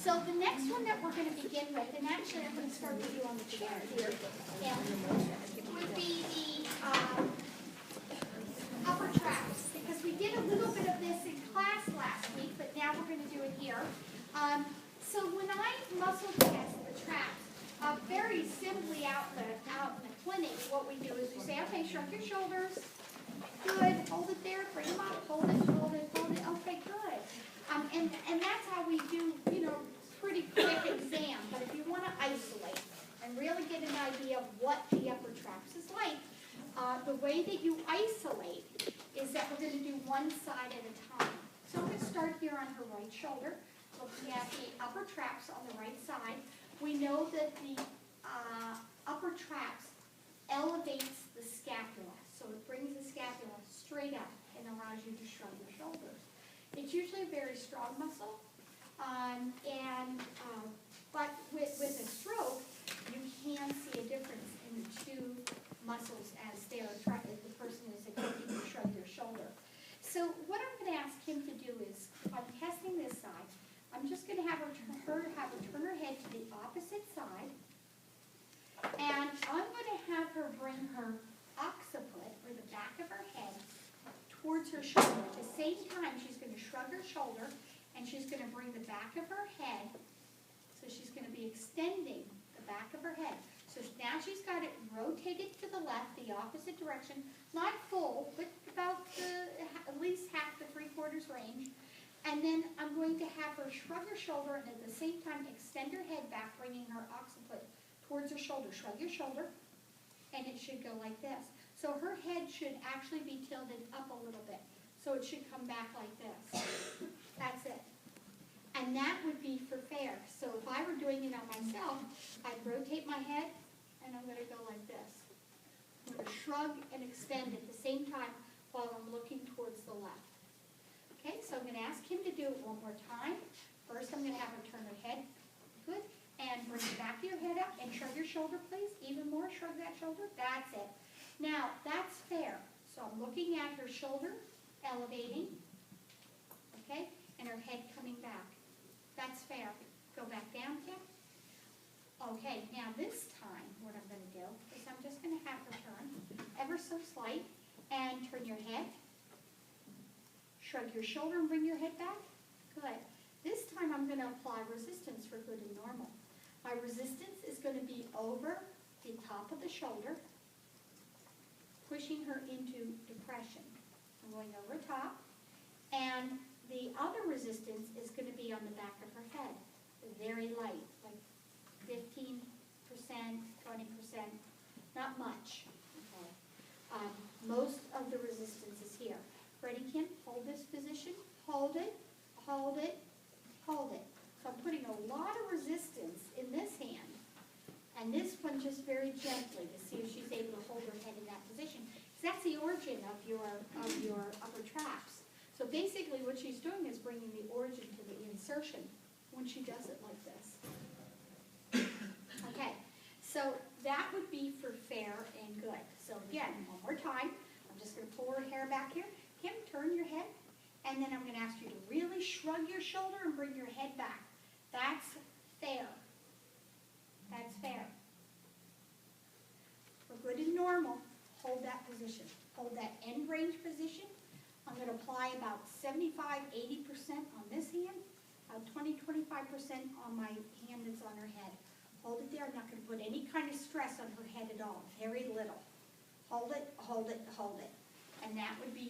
So the next one that we're going to begin with, and actually I'm going to start with you on the chair here, would be the upper traps, because we did a little bit of this in class last week, but now we're going to do it here. So when I muscle test the traps, very simply out in the clinic, what we do is we say, okay, shrug your shoulders, good, hold it there, bring them up, hold it, hold it, hold it, okay, good. And that's how we do, pretty quick exam. But if you want to isolate and really get an idea of what the upper traps is like, the way that you isolate is that we're going to do one side at a time. So I'm going to start here on her right shoulder, looking at the upper traps on the right side. We know that the upper traps elevates the scapula. So it brings the scapula straight up and allows you to shrug your shoulders. It's usually a very strong muscle, but with a stroke, you can see a difference in the two muscles as the person is attempting to shrug their shoulder. So what I'm going to ask him to do is, I'm testing this side, I'm just going to have her turn her head to the opposite side, and I'm going to have her bring her occiput, or the back of her head, towards her shoulder. At the same time, she's going to shrug her shoulder, and she's going to bring the back of her head, so she's going to be extending the back of her head. So now she's got it rotated to the left, the opposite direction, not full, but about at least half to 3/4 range. And then I'm going to have her shrug her shoulder, and at the same time extend her head back, bringing her occiput towards her shoulder. Shrug your shoulder, and it should go like this. So her head should actually be tilted up a little bit. So it should come back like this. That's it. And that would be for fair. So if I were doing it on myself, I'd rotate my head, and I'm going to go like this. I'm going to shrug and extend at the same time while I'm looking towards the left. Okay, so I'm going to ask him to do it one more time. First, I'm going to have her turn her head. Good. And bring the back of your head up and shrug your shoulder, please. Even more, shrug that shoulder. That's it. Now, that's fair. So I'm looking at her shoulder, elevating, okay, and her head coming back. That's fair. Go back down, Kim. Okay, now this time, what I'm going to do is I'm just going to have her turn, ever so slight, and turn your head. Shrug your shoulder and bring your head back. Good. This time I'm going to apply resistance for good and normal. My resistance is going to be over the top of the shoulder, pushing her into depression. I'm going over top. And the other resistance is going to be on the back of her head. Very light, like 15%, 20%, not much. Okay. Most of the resistance is here. Ready, Kim? Hold this position. Hold it, hold it, hold it. So I'm putting a lot of resistance in this hand, and this one just very gently to see if she's able to hold her head in that position. Because that's the origin of your upper traps. So basically what she's doing is bringing the origin to the insertion when she does it like this. Okay, so that would be for fair and good. So again, one more time, I'm just going to pull her hair back here. Kim, turn your head, and then I'm going to ask you to really shrug your shoulder and bring your head back. That's fair. That's fair. For good and normal, hold that position. Hold that end range position. I'm going to apply about 75-80% on this hand, about 20-25% on my hand that's on her head. Hold it there. I'm not going to put any kind of stress on her head at all. Very little. Hold it, hold it, hold it. And that would be